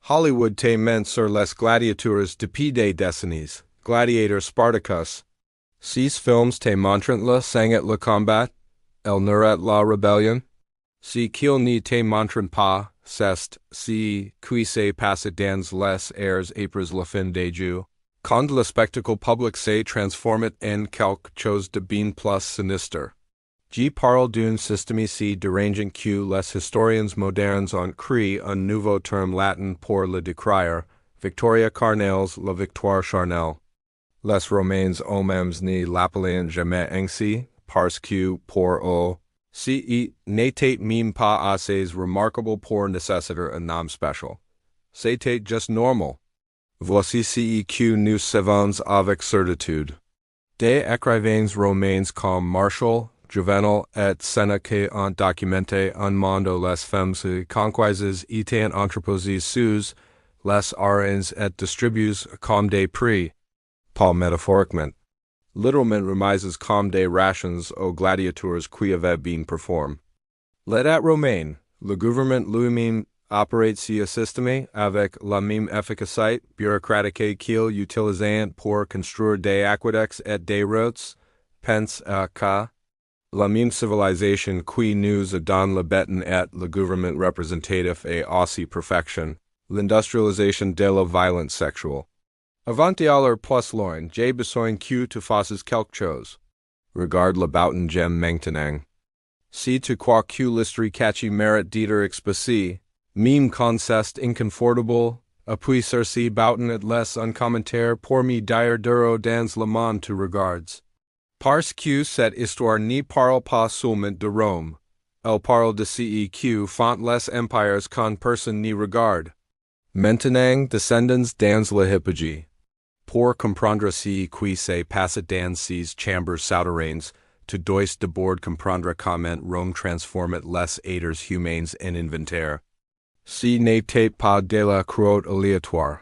Hollywood te mens sur les gladiatures depuis des décennies, Gladiator Spartacus. Ces films te montrent le sang et le combat, el nuret la rébellion. Si qu'ils ne te montrent pas, c'est si qui se passe dans les airs après la fin des jeux. Quand le spectacle public se transforme en quelque chose de bien plus sinister. Je parle d'un système si dérangeant que les historiens modernes ont créé un nouveau terme latin pour le décrire, Victoria Carnels la victoire charnelle. Les Romains eux-mêmes ne l'appelaient jamais ainsi, parce que pour eux, ce n'était même pas assez remarquable pour nécessiter un nom spécial. C'était juste normal. Voici ce que nous savons avec certitude. Des écrivains romains comme Martial, Juvenal et Sénéca ont documenté un monde où les femmes conquises étaient entreposées sous les arènes et distribuées comme des prix, pas métaphoriquement. Littéralement remises comme des rations aux gladiateurs qui avaient bien performé. L'état romain, le gouvernement lui-même opérate ce système avec la même efficacité bureaucratique qu'il utilisait pour construire des aqueducs et des routes, pense à que la même civilisation qui nous donne le béton et le gouvernement représentatif et aussi perfection, l'industrialisation de la violence sexuelle. Avant d'aller plus loin, j'ai besoin que tu fasses quelque chose. Regarde le bouton j'aime maintenant. Si tu crois que l'histoire catchy mérite d'être exposé, même quand c'est inconfortable, appuie sur ce bouton et laisse un commentaire pour me dire duro dans le monde tu regardes. Parce que cette histoire ne parle pas seulement de Rome, elle parle de ce que font les empires quand personne ne regarde. Maintenant, descendons dans la hypogie. Pour comprendre ce qui se passe dans ces chambres souterraines, tu dois d'abord comprendre comment Rome transforme les êtres humains en inventaire. Ce n'était pas de la croûte aléatoire.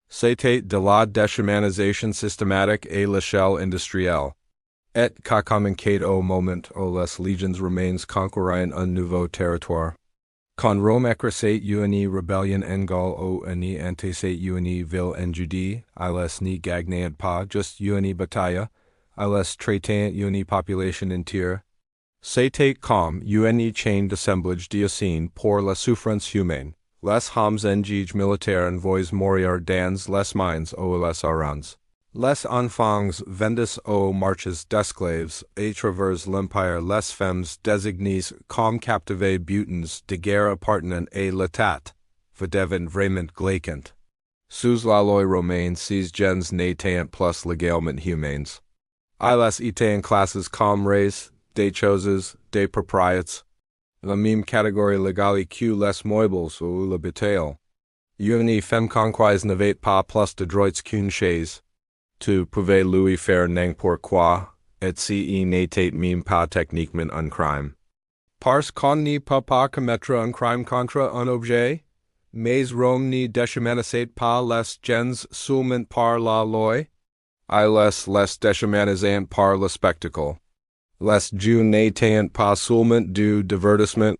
C'était de la déshumanisation systématique à l'échelle industrielle. Et qu'a communiqué au moment où les légions romaines conquéraient un nouveau territoire. Quand Rome écrasait une rébellion en Gaule ou une antécédait une ville en Judée, les ne gagnaient pas juste une bataille, les traitaient une population entière. C'était comme une chaîne d'assemblage diocène pour la souffrance humaine. Les hommes engagés militaires envoient mourir dans les mines ou les arènes. Les enfants vendus aux marches d'esclaves à travers l'empire, les femmes désignées comme captives butins de guerre appartenant à l'État, deviennent vraiment glaquantes. Sous la loi romaine, ces gens n'étaient plus légalement humains. Ils étaient classes comme race, des choses, des propriétés. La même catégorie légale que les meubles ou le bétail. Une femme conquise n'avait pas plus de droits qu'une chaise. Tu pouvais lui faire n'importe quoi, et ce n'était même pas techniquement un crime. Parce qu'on ne peut pas commettre un crime contre un objet, mais Rome ne déshumanisait pas les gens seulement par la loi, les déshumanisant par le spectacle. Les jeux n'étaient pas seulement du divertissement,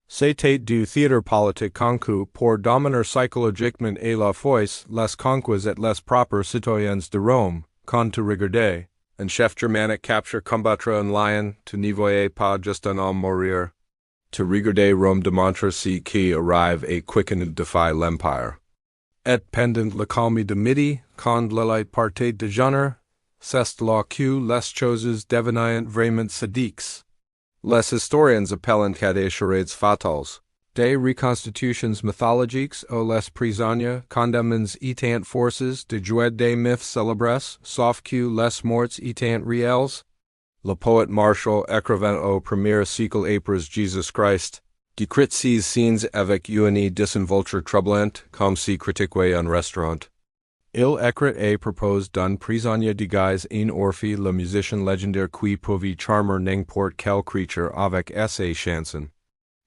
c'était du théâtre politique conçu pour dominer psychologiquement et la force les conquêtes et les propres citoyens de Rome. Quand tu regardais un chef germanique capture combattre un lion, tu n'y voyais pas juste un homme mourir. Tu regardais Rome démontrer ce qui arrive et quicken défie l'empire. Et pendant le calme de midi, quand la light partait de genre, c'est là que les choses devenaient vraiment sadiques. Les historiens appellent qu'à des charades fatales, des reconstitutions mythologiques où les prisonniers condamnés étaient forces de jouer des mythes célèbres, sauf que les morts étaient réels. Le poète Martial, écrivain au premier siècle après Jésus-Christ, décrit ces scènes avec une désinvolture troublante, comme si critiquait un restaurant. Il écrit et propose d'un prisonnier déguisé en Orphée, le musicien légendaire qui pouvait charmer n'importe quelle creature avec ses chansons.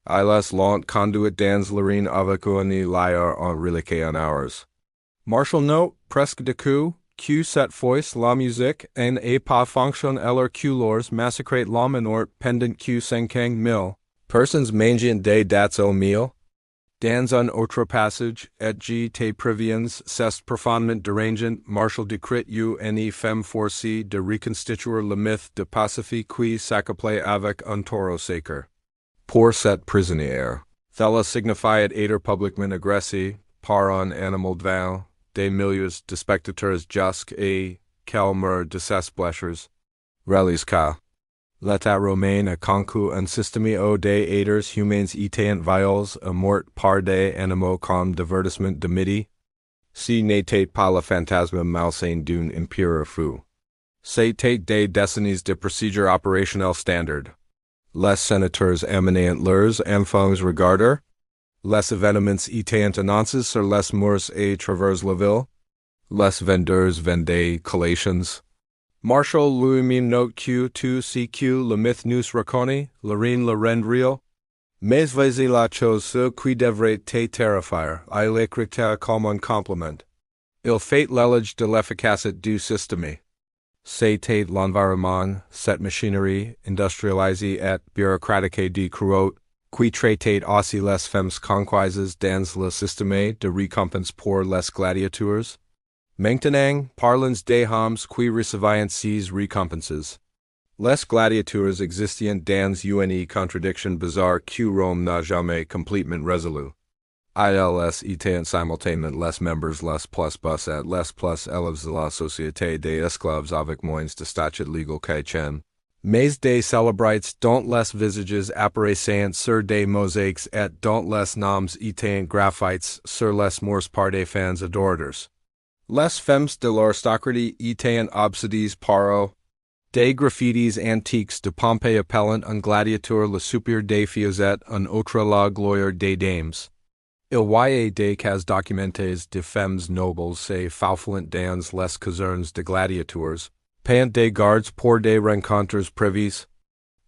Il l'ont conduit dans l'arène avec une lyre en relique en hours. Martial note, presque de coup, que cette fois la musique n'a pas fonctionné alors que leurs massacrés l'homme pendant que 50 000 personnes mangeant des dates au meal. Dans un autre passage, et G te préviens, c'est profondément dérangeant, Marshall décrit une femme forcée de reconstituer le mythe de Pacifique qui s'accoupla avec un taureau sacré. Pour cette prisonnière, Thella signifiait être publiquement agressée par un animal devant des milliers de spectateurs jusqu'à qu'elle meure de ses blessures. Relis cas. L'État romain a conçu un système des êtres humains étant viols et morts par des animaux comme divertissement de midi. Si n'était pas le fantasme malsain d'une impure fou. C'était des décennies de procédure opérationnelle standard. Les sénateurs amenaient leurs enfants regarder. Les événements étant annoncés sur les murs à travers la ville. Les vendeurs vendaient collations. Marshall lui note Q2CQ le mythe nous raconte, la reine le rend real. Mais voici la chose qui devrait te terrifier, il écrit comme un compliment. Il fait l'éloge de l'efficacité du système. C'était l'environnement, cette machinerie industrialisée et bureaucratique de croûte, qui traitait aussi les femmes conquises dans le système de récompense pour les gladiateurs. Maintenant, parlons des hommes qui recevaient ces récompenses. Les gladiateurs existent dans une contradiction bizarre que Rome n'a jamais complètement résolue. Ils étant simultanément les membres les plus bas et les plus élevés de la société des esclaves avec moins de statut légal qu'Étienne. Mais des célébrites dont les visages apparaissant sur des mosaïques et dont les noms étant graffites sur les murs par des fans adorateurs. Les femmes de l'aristocratie étant obsédées par des graffitis antiques de Pompée appelant un gladiateur le supérieur des fiosettes, un autre la gloire des dames. Il y a des cas documentés de femmes nobles se faufilant dans les casernes de gladiateurs, payant des gardes pour des rencontres prévues.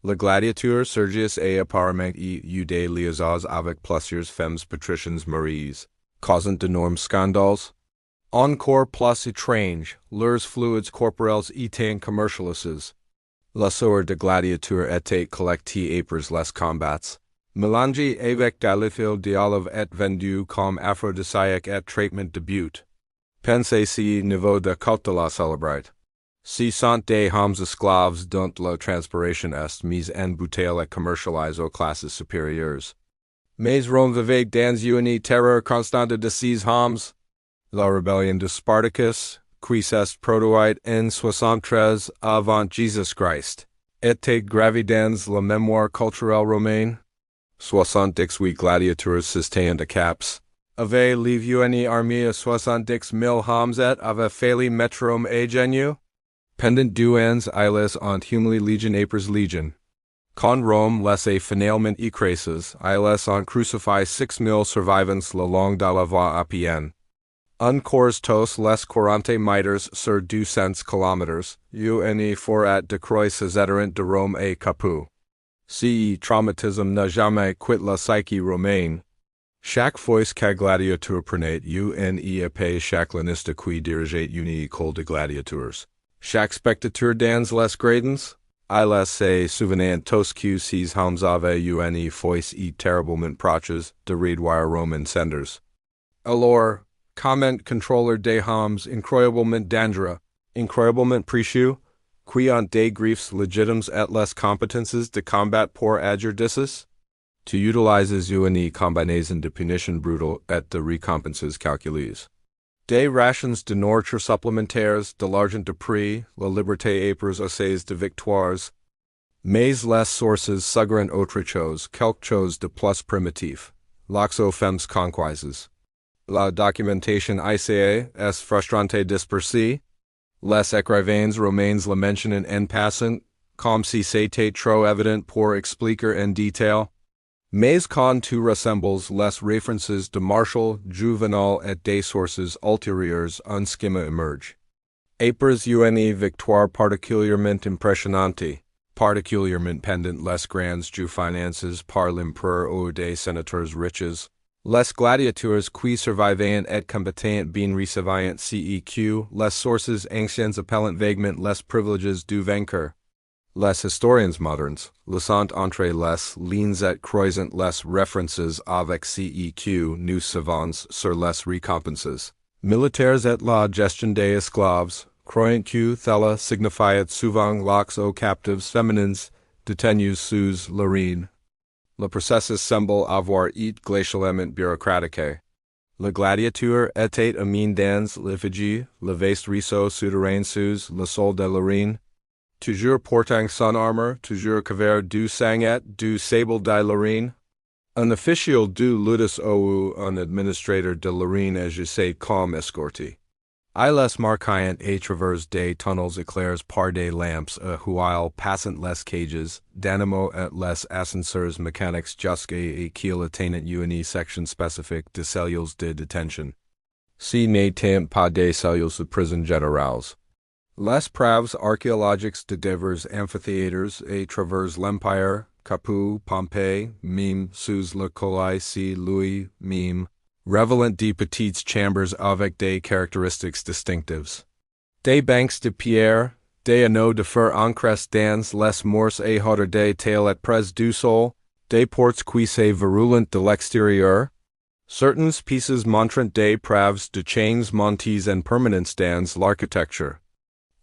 Le gladiateur Sergius a apparemment eu des liaisons avec plusieurs femmes patriciennes maries, causant d'énormes scandales. Encore plus étrange, leurs fluides corporels étant commercialisés. La sueur de gladiateur était collectée après les combats. Mélangé avec de l'huile d'olive et vendu comme aphrodisiaque et traitement de but. Pensez si niveau de culte de la célébrite. Si sont des hommes esclaves dont la transpiration est mise en bouteille et commercialisée aux classes supérieures. Mais Rome vivait dans une terreur constante de ces hommes. La rébellion de Spartacus, qui s'est produite en 73 avant Jésus-Christ, était gravée dans la mémoire culturelle romaine. 78 gladiateurs sustained à caps. Avait livré une armée à 70,000 hommes et avait fallu metrum et genu. Pendant 2 ans, ils ont humilié légion après légion. Quand Rome laissait finalement écraser, ils ont crucifié 6,000 survivants le long de la voie appienne. Un corps tous les 40 mètres sur 200 kilomètres, une forêt de croix sézérant de Rome et Capoue. Ce traumatisme n'a jamais quitté la psyche romaine. Chaque fois que gladiateur prenait une épée chaque laniste qui dirigeait une école de gladiateurs. Chaque spectateur dans les gradins, il se souvenait tous que ces hommes avaient une voix et terriblement proches de réduire Roman senders. Alors, comment contrôler des hommes incroyablement dangereux, incroyablement précieux, qui ont des griefs légitimes et les competences de combat pour agir to utilizes une combinaison de punition brutale et de récompenses calculées. Des rations de nourriture supplémentaires, de l'argent de prix, la liberté après assez de victoires. Mais les sources suggèrent autre chose, quelque chose de plus primitif. L'oxo femmes conquises. La documentation ICA est frustrante dispersée. Les écrivains romains le mentionnent en passant, comme si c'était trop évident pour expliquer en détail. Mais quand tu rassembles les références de Marshall, Juvenal et des sources ultérieures, un schéma émerge. Après une victoire particulièrement impressionnante, particulièrement pendant les grandes jeux finances par l'empereur ou des sénateurs riches, les gladiateurs qui survivaient et combattaient bien recevaient CEQ, les sources anciennes appellant vaguement les priviléges du vainqueur. Les historiens modernes, le sont entre les lignes et croisent les references avec CEQ nous savons sur les récompenses militaires et la gestion des esclaves, croyant que cela signifiait souvent l'accès aux captives féminines détenues sous la reine. Le processus semble avoir été glacialement bureaucratique. Le gladiateur était amine dans l'effigie, le vaste ruisseau souterrain sous le sol de la reine, toujours portant son armure, toujours couvert du sang et du sable de la reine. Un officiel du ludus ou un administrateur de la reine agissait comme escorte. Les marquant à travers des tunnels éclairés par des lampes à huile passant les cages, d'animaux et les ascenseurs mécaniques jusqu'à qu'ils atteignent une section spécifique de cellules de détention. Ce n'était pas des cellules de prison générales. Les preuves archéologiques de divers amphithéâtres à travers l'Empire, Capoue, Pompéi, même sous le Colossi Louis, même, révélant de petites chambers avec des caractéristiques distinctives. Des bancs de pierre, des anneaux de fer encrés dans les murs et hauteur des tails et pres du sol, des portes qui se verrouillent de l'extérieur. Certaines pieces montrent des preuves de chains montés en permanence dans l'architecture.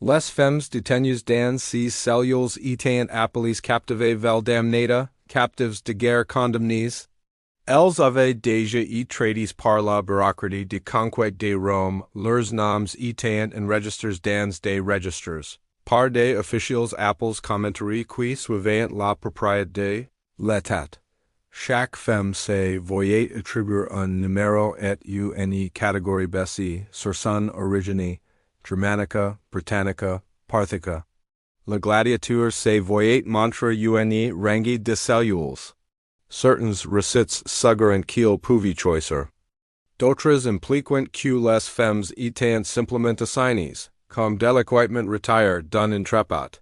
Les femmes détenues dans ces cellules étaient appelées captives vel damnata, captives de guerre condamnées. Elles avaient déjà été traitées par la bureaucratie de conquête de Rome, leurs noms étant enregistrés dans des registres, par des officiels appels commentaires qui suivaient la propriété de l'État. Chaque femme se voyait attribuer un numéro et une catégorie basée sur son origine, Germanica, Britannica, Parthica. Le gladiateur se voyait montrer une rangée de cellules. Certains recettes suggèrent qu'il pouvait choisir. D'autres impliquent que les femmes étaient simplement assignées, comme délicatement retirées d'un intrépate.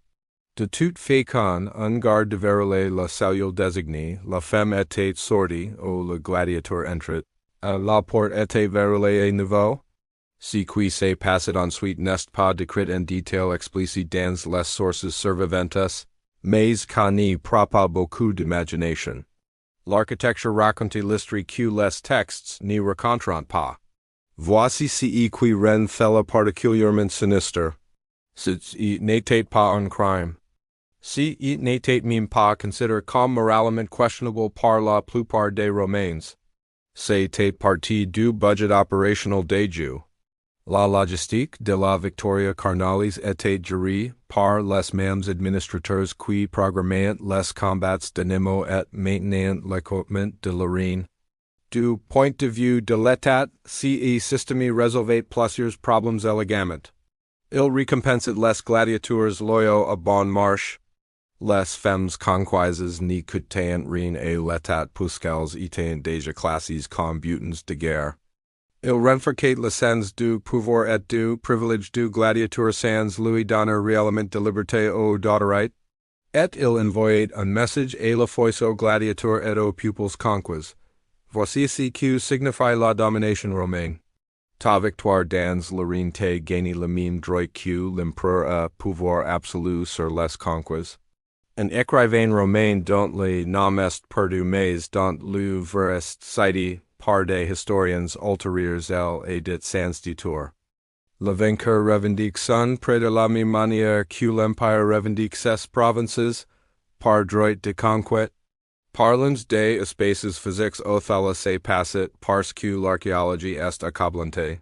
De toute façon, en garde de verrouiller la cellule désignée, la femme était sortie, ou le gladiateur entrait. La porte était verrouillée à nouveau. Ce qui s'est passé ensuite n'est pas décrit en détail explicite dans les sources survivantes, mais qu'on n'y prend pas beaucoup d'imagination. L'architecture raconte l'histoire que les textes n'y raconteront pas. Voici ce qui rend cela particulièrement sinistre. Ce n'était pas un crime. Ce n'était même pas considéré comme moralement questionable par la plupart des Romains. C'était partie du budget opérationnel des Jews. La logistique de la Victoria Carnalis était gérée par les mêmes administrateurs qui programmaient les combats d'animaux et maintenaient l'équipement de la reine. Du point de vue de l'État, ce système résolvait plusieurs problèmes élégamment. Il récompensait les gladiateurs loyaux à bonne marche. Les femmes conquises n'y coûtaient rien et l'État puisqu'elles étaient déjà classées comme butins de guerre. Il renforçait le sens du pouvoir et du privilège du gladiateur sans lui donner réellement de liberté ou d'autorité. Et il envoyait un message à la fois aux gladiateurs et aux pupilles conquis. Voici ce que signifie la domination romaine. Ta victoire dans la reine te gagne le même droit que l'empereur a pouvoir absolu sur les conquis. Un écrivain romain dont le nom est perdu mais dont l'œuvre est citée par des historiens ultérieurs et dit sans détour. Le vainqueur revendique son près de la même manière que l'empire revendique ses provinces, par droit de conquête. Parlons des espaces physiques auxquels se passe parce que l'archéologie est accablante.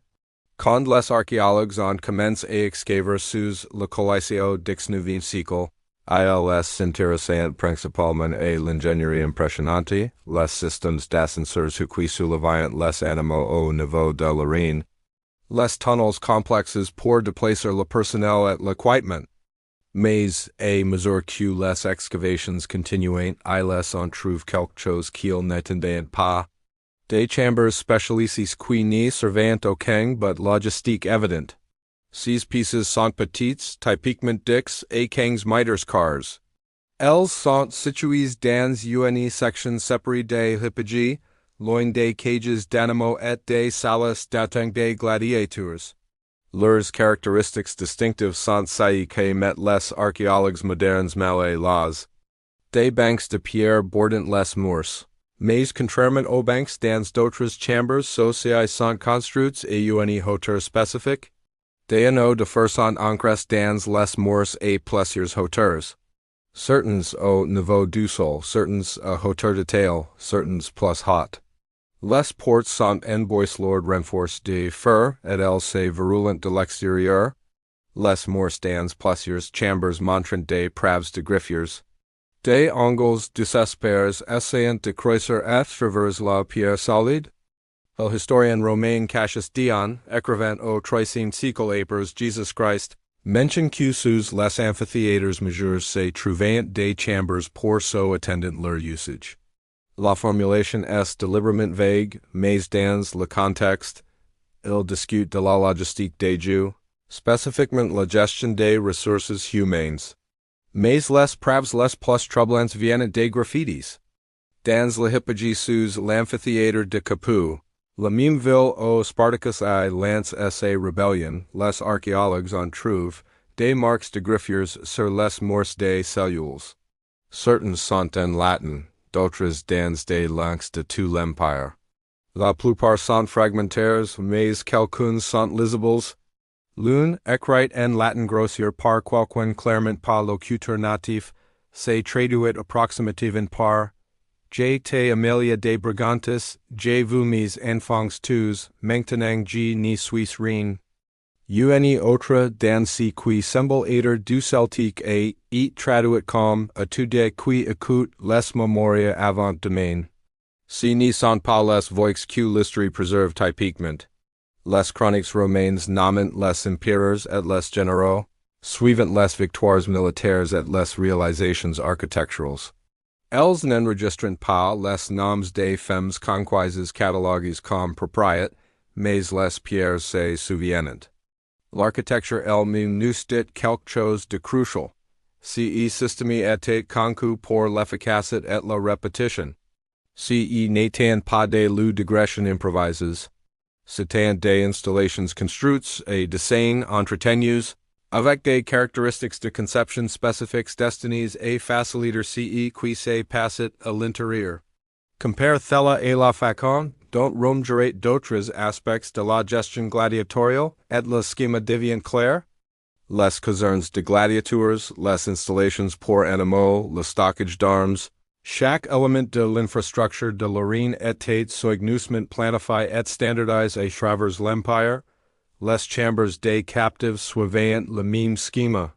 Quand les archéologues ont commencé à excaver sous le Colossi au XIX siècle, ils s'intéressaient principalement à l'ingénierie impressionnante, les systèmes d'ascenseurs qui soulevaient les animaux au niveau de la reine, les tunnels complexes pour déplacer le personnel et l'équipement. Mais, à mesure que les excavations continuaient, ils en trouvent quelque chose qu'ils n'attendaient pas. Des chambers spécialisées qui n'y servaient aucun but logistique évident. Ces pieces sont petites, typiquement dix et 15 mètres cars. Elles sont situées dans une section séparée des hypogées, loin des cages d'animaux et des salles d'attente des gladiateurs. Leurs caractéristiques distinctives sont celles qui met les archéologues modernes mal à l'aise. Des banques de pierre bordant les murs. Mais contrairement aux banques dans d'autres chambres sociales sont construites et une hauteur spécifique. Des anneaux de fer sont ancrés dans les murs et plusieurs hauteurs. Certains au niveau du sol, certains à hauteur de taille, certains plus haute. Les portes sont emboîtées renforcées de fer et elles se verrouillent de l'extérieur. Les murs dans plusieurs chambres montrent des preuves de greffiers. Des angles désespérés essayant de creuser à travers la pierre solide. Le historien romain Cassius Dion, écrivain au XIIIe siècle après Jésus-Christ, mentionne que sous les amphithéâtres majeurs se trouvaient des chambres pour so attendant leur usage. La formulation est délibérément vague, mais dans le contexte, il discute de la logistique des jeux, spécifiquement la gestion des ressources humaines. Mais les preuves les plus troublantes viennent des graffitis. Dans la hypogée sous l'amphithéâtre de Capoue, la même ville où Spartacus I lance sa rébellion, les archéologues en trouvent des marques de griffiers sur les murs des cellules. Certains sont en latin, d'autres dans des langues de tout l'empire. La plupart sont fragmentaires, mais quelques sont lisibles. L'une, écrite en latin grossier par quelqu'un clairement pas locuteur natif, se traduit approximativement par J. T. Amelia de Brigantes, J. Vous mes enfants tous, maintenant je ne suis rien. Une autre dans ce qui semble être du celtique et traduit comme étude qui écoute les mémoires avant demain. Ce ne sont pas les voix que l'histoire préserve typiquement. Les chroniques romaines nomment les empereurs et les généraux, suivant les victoires militaires et les réalisations architecturales. Elles n'enregistrent pas les noms des femmes conquises cataloguées comme propriétés, mais les pierres se souviennent. L'architecture elle-même nous dit quelque chose de crucial. Ce système était conçu pour l'efficacité et la répétition. Ce n'était pas des lieux d'agression improvisés. C'était des installations construites et dessinées entretenues, avec des caractéristiques de conception spécifiques destinées à faciliter ce qui se passait à l'intérieur. Compare Thella et la Facon, dont Rome gérait d'autres aspects de la gestion gladiatoriale et le schéma devient clair. Les casernes de gladiateurs, les installations pour animaux, le stockage d'armes, chaque élément de l'infrastructure de l'arène était soigneusement planifié et standardisé à travers l'empire. Les chambres des captives suivaient le même schéma.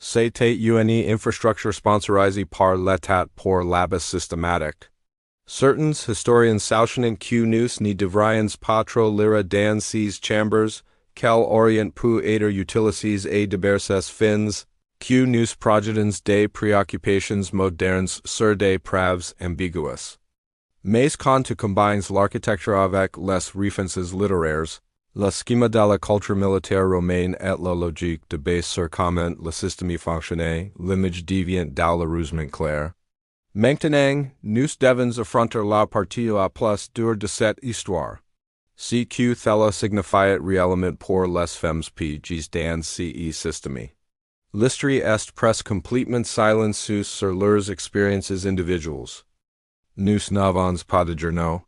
C'était une infrastructure sponsorisée par l'État pour l'abbé systématique. Certains historiens soutiennent que nous ne devrions pas trop lire dans ces chambres, qu'elles auraient pu être utilisées à diverses fins, que nous projetons des préoccupations modernes sur des preuves ambiguës. Mais quand tu combines l'architecture avec les références littéraires, le schéma de la culture militaire romaine et la logique de base sur comment le système fonctionnait, l'image devient douloureusement claire. Maintenant, nous devons affronter la partie la plus dure de cette histoire. Ce que cela signifiait réellement pour les femmes piges dans ce système. L'histoire est presque complètement silencieuse sur leurs expériences individuelles. Nous n'avons pas de journaux.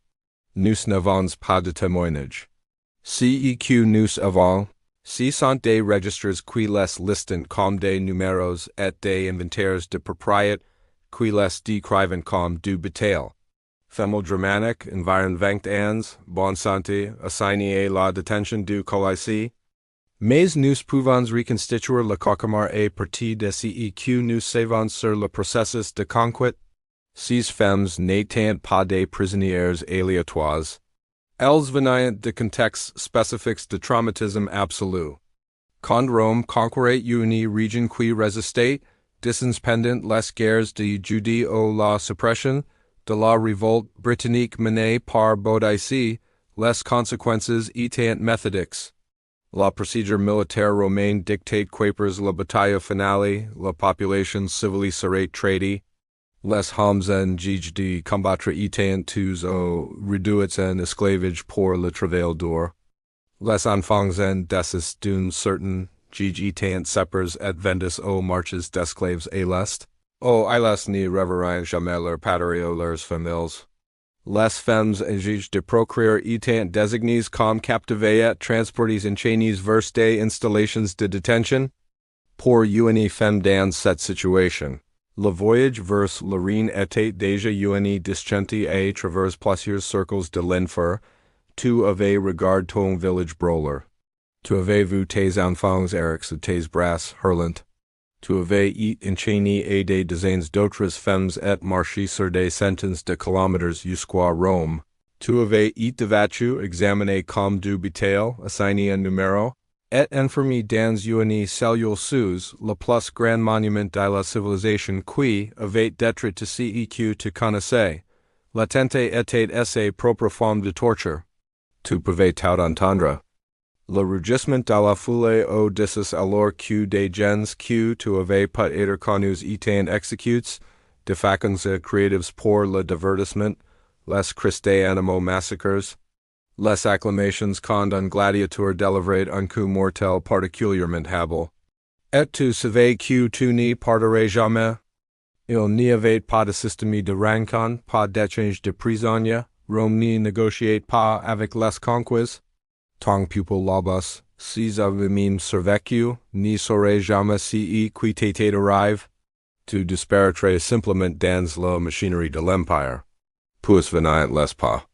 Nous n'avons pas de témoignages. Ce que nous avons, ce sont des registres qui les listent comme des numéros et des inventaires de propriété qui les décrivent comme du bétail. Femmes dramatiques, environ 20 ans, bonne santé, assignées à la détention du colisée. Mais nous pouvons reconstituer le cauchemar à partir de ce que nous savons sur le processus de conquête. Ces femmes n'étaient pas des prisonnières aléatoires. Elles venaient de contextes spécifiques de traumatisme absolu. Quand Rome conquérait une région qui résistait, pendant les guerres de Judée ou la suppression de la révolte britannique menée par Boudicca, les conséquences étaient méthodiques. La procédure militaire romaine dictate qu'après la bataille finale, la population civile serait traitée. Les hommes engagés de combattre étaient tous réduits en esclavage pour le travail dur. Les enfants en desis d'une certaine gigi tant separs et vendus aux marches d'esclaves à l'est. O iles ni reverient jamais leur patrie ou leurs familles. Les femmes exigent de procréer étant désignées comme captivées et transportées enchaînées vers des installations de détention. Pour une femme dans cette situation, le voyage vers la reine était déjà une discente à travers plusieurs cercles de l'enfer. Tu avais regardé ton village brawler. Tu avais vu tes enfants eric sous tes bras hurlant. Tu avais été enchaîné à des dizaines d'autres femmes et marché sur des centaines de kilomètres jusqu'à Rome. Tu avais été vêtu, examiné comme du bétail, assigné un numéro, et enfermé dans une cellule sous le plus grand monument de la civilisation qui avait d'être ici que tu connaissais. L'attente était sa propre forme de torture. Tu pouvais tout entendre. Le rugissement de la foule au-dessus alors que des gens que tu avais pas être connus étant exécutés, de façons créatives pour le divertissement, les cris animaux massacres, les acclamations quand un gladiateur délivrait un coup mortel particulièrement habile. Et tu savais que tu n'y partirais jamais? Il n'y avait pas de système de rencontre, pas d'échange de prisonniers, Rome n'y négociait pas avec les conquis. Ton pupil labas, si avez même survécu, n'y saurais jamais si qui t'était arrive. Tu disparaîtrais simplement dans la machinerie de l'empire. Puis venait les pas.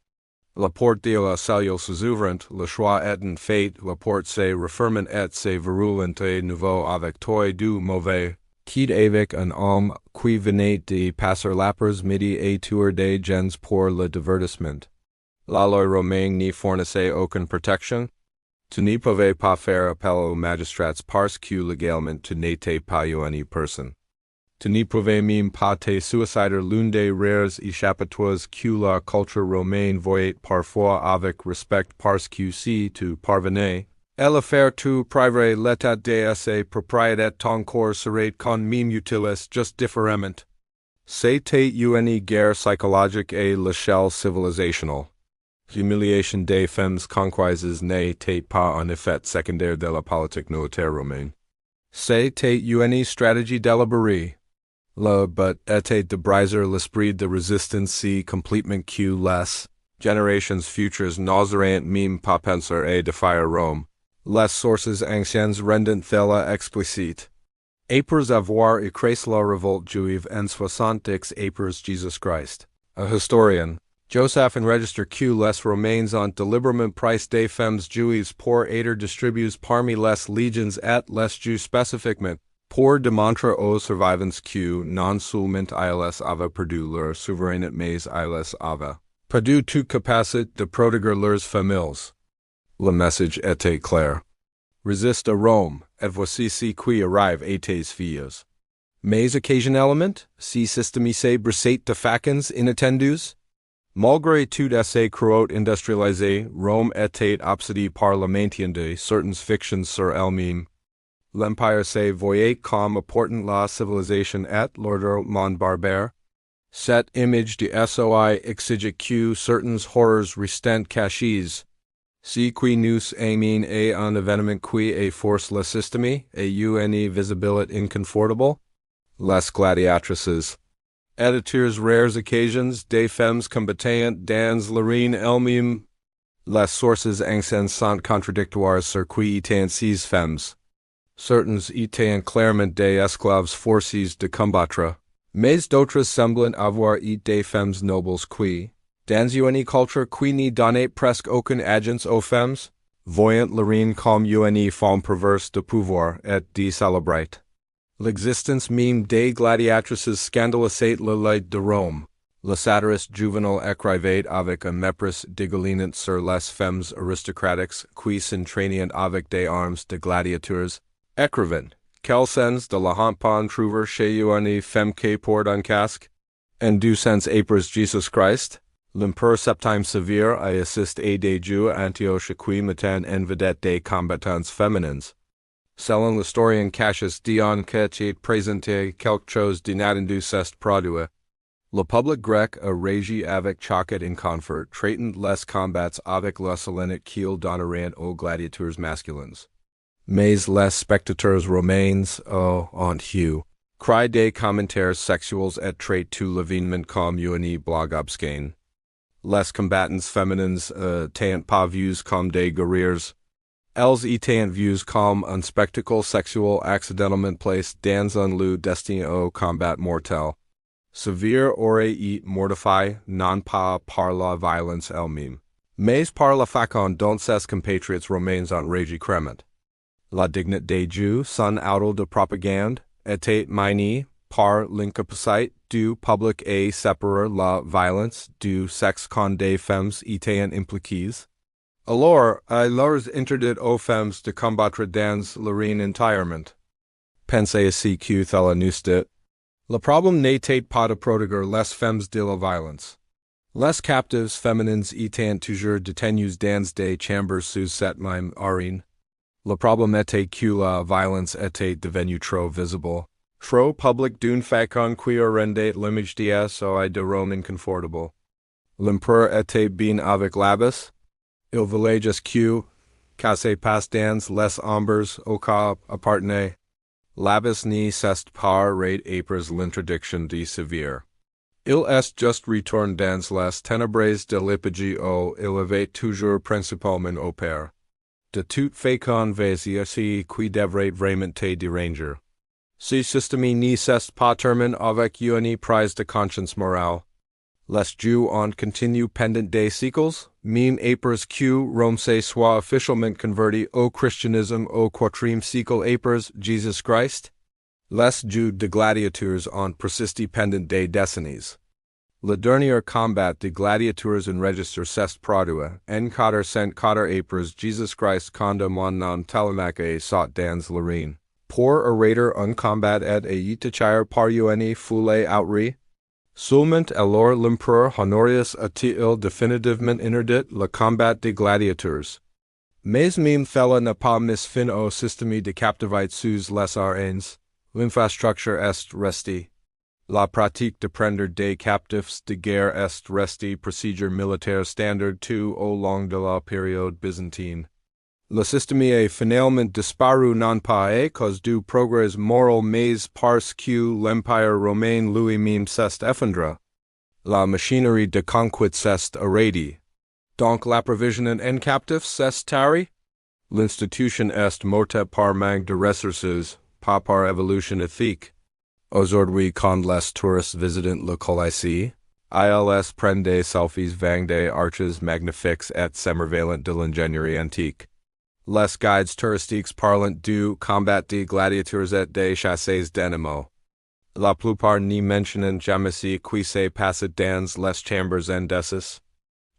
La porte de la cellule s'ouvrait, le choix étant fait, la porte se refermant et se verrouillant à nouveau avec toi du mauvais. Quitte avec un homme qui venait de passer l'après midi et tour des gens pour le divertissement. La loi romaine n'y fournissait aucune protection. Tu n'y pouvais pas faire appel aux magistrats parce que légalement tu n'étais pas une personne. Tu n'y pouvais même pas te suicider l'une des rares échappatoires que la culture romaine voyait parfois avec respect parce que si tu parvenais, à le faire tu priverais l'état de ses propriétés ton corps serait quand même utile juste différemment. C'était une guerre psychologique à l'échelle civilisationnelle. L'humiliation des femmes conquises n'était pas un effet secondaire de la politique militaire romaine. C'était une stratégie délibérée. Le but était de briser l'esprit de résistance si complètement que les générations futures n'oseraient même pas penser à défier Rome. Les sources anciennes rendent cela explicite. Après avoir écrasé la révolte juive en 70 après Jésus-Christ, a historien, Joseph enregistre que les Romains ont délibérément pris des femmes juives pour être distribuées parmi les légions et les Juifs spécifiquement, pour démontrer aux survivants que non seulement ils avaient perdu leur souveraineté mais ils avaient perdu toute capacité de protéger leurs familles. Le message était clair. Résiste à Rome, et voici ce qui arrive à tes filles. Mais occasionnellement, si systémisé brisait de façons inattendues, malgré tout assez croûte industrialisé, Rome était obsédée par le maintien de certaines fictions sur elle-même. L'Empire se voyait comme apportant la civilisation et l'ordre monde barbare. Cette image de soi exigeait que certains horreurs restent cachés. Si qui nous amène à un événement qui a force le système, à une visibilité inconfortable, les gladiatrices. Éditeurs rares occasions des femmes combattantes dans l'arène elle-même. Les sources anciennes sont contradictoires sur qui étaient ces femmes. Certains étaient clairement des esclaves forcés de combattre, mais d'autres semblaient avoir été des femmes nobles qui, dans une culture qui n'y donnait presque aucun agence aux femmes, voyant la reine comme une femme perverse de pouvoir et de célébrer. L'existence même des gladiatrices scandalisait le light de Rome. Le satiriste juvenal écrivait avec un mépris dégoûtant sur les femmes aristocratiques qui s'entraînaient avec des armes de gladiateurs. Écrivain, quel sens de la honte peut trouver chez une femme qui porte un casque? En du sens après Jésus-Christ, l'Empereur Septime Sévère a assisté à des Juifs Antioche qui mettaient en vedette des combattantes féminines. Selon l'historien Cassius Dion qui est présenté quelque chose d'inattendu s'est produit. Le public grec a régi avec choquet in confort, traitant les combats avec les hellenic kiel donnerant aux gladiateurs masculins. Mais les spectateurs romains ont eu cry des commentaires sexuels et trait tout l'événement comme une blague obscène. Les combattants féminines t'ayant pas vus comme des guerriers, elles étant vus comme un spectacle sexuel accidentellement placé dans un lieu destiné au combat mortel. Sévère aurait et mortify, non pas par la violence elle-même, mais par la façon dont ses compatriots romains ont régi crément. La dignité des Jews, son auto de propagande, était minie par l'incapacité du public à séparer la violence du sexe quand des femmes étaient impliquées. Alors, il leur interdit aux femmes de combattre dans l'arène entièrement. Pensez ainsi que la nustit. Le problème n'était pas de protéger les femmes de la violence. Les captives féminines étant toujours détenues dans des chambres sous cette même arène. Le problème était que la violence était devenue trop visible, trop publique d'une façon qui rendait l'image des oeils de Rome inconfortable. L'empereur était bien avec l'abbesse. Il voulait juste que, casse passe dans les ombres au cas appartenait. L'abbesse ne cesse par raid apres l'interdiction de sévère. Il est juste retourné dans les ténèbres de l'épidie où il avait toujours principalement opéré. De toute façon vas-y qui devrait vraiment te déranger. Ce système ne cesse pas terminé avec une prise de conscience morale. Les Jews ont continué pendant des siècles, même après que Rome se soit officiellement converti au christianisme au 4e siècle après Jésus-Christ. Les Jews de gladiateurs ont persisté pendant des décennies. Le dernier combat de gladiateurs enregistré s'est produit en 404 après Jésus-Christ quand mon nom Telemachus saut dans l'arène. Pour arrêter un combat et été par une foule outrée. Seulement alors l'empereur Honorius a-t-il définitivement interdit le combat des gladiateurs. Mais même cela n'a pas mis fin au système de captivité sous les arènes. L'infrastructure est restée. La pratique de prendre des captifs de guerre est restée procédure militaire standard tout au long de la période byzantine. Le système est finalement disparu non pas à cause du progrès moral mais parce que l'empire romain lui-même s'est effondré. La machinerie de conquête s'est arrêtée. Donc l'approvisionnement en captifs s'est taré. L'institution est morte par manque de ressources, pas par évolution éthique. Aujourd'hui, quand les touristes visitent le Colisée, ils prennent des selfies vang des arches magnifiques et s'émerveillent de l'ingénierie antique. Les guides touristiques parlent du combat des gladiateurs et des chasses d'animaux. La plupart n'y mentionnent jamais ce qui s'est passé dans les chambres indécis.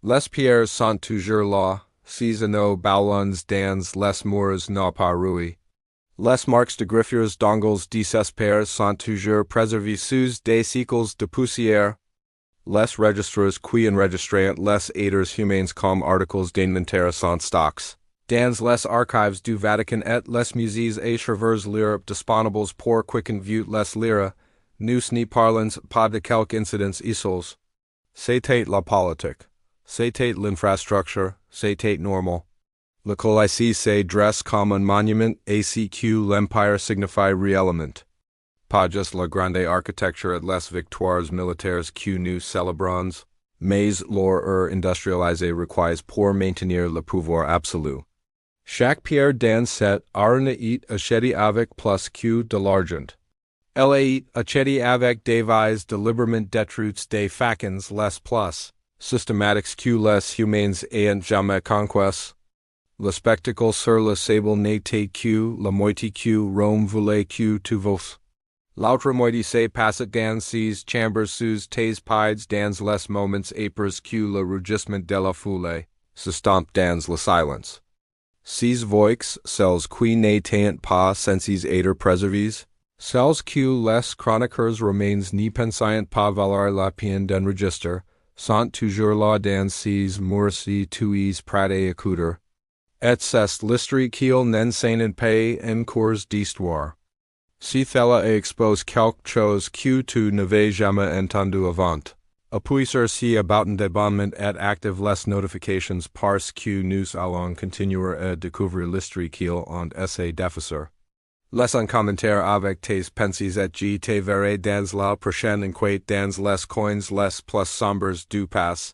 Les pierres sont toujours là, ces anneaux ballons dans les murs n'ont pas rouillé. Les marques de griffures d'ongles désespérés sont toujours préservées sous des siècles de poussière. Les registres qui enregistrent les êtres humains comme articles d'inventaire sont stocks. Dans les archives du Vatican et les musées à travers l'Europe disponibles pour quiconque veut les lire, nous n'y parlons pas de quelques incidents isolés. C'était la politique. C'était l'infrastructure. C'était normal. Le Colisée se dresse comme un monument à ce que l'Empire signifie réellement. Pas juste la grande architecture et les victoires militaires que nous célébrons, mais leur industrialisé requise pour maintenir le pouvoir absolu. Chaque pierre dans cette arène est achetée avec plus que de l'argent. Elle est achetée avec des vies délibérément détruites des factions les plus systématiques que les humains ayant jamais conquis. Le spectacle sur le sable n'était que la moitié que Rome voulait que tu vos. L'autre moitié se passait dans ces chambres sous tes pieds dans les moments après que le rugissement de la foule s'estompe dans le silence. Ces voix, celles qui n'étaient pas censées être préservées, celles que les chroniqueurs romains n'y pensaient pas valoir la peine d'enregistrer, sont toujours là dans ces murs si tu es prêt à écouter. Et c'est l'histoire qu'ils n'enseignent pas en cours d'histoire. Si thella et expose quelque chose que tu n'avais jamais entendu avant. Appuyer si abouten d'abonnement et active les notifications parce que nous allons continuer à découvrir l'histoire qu'il ont essayé d'effacer. Laisse un commentaire avec tes pensées et je te verrai dans la prochaine enquête dans les coins les plus sombres du passé.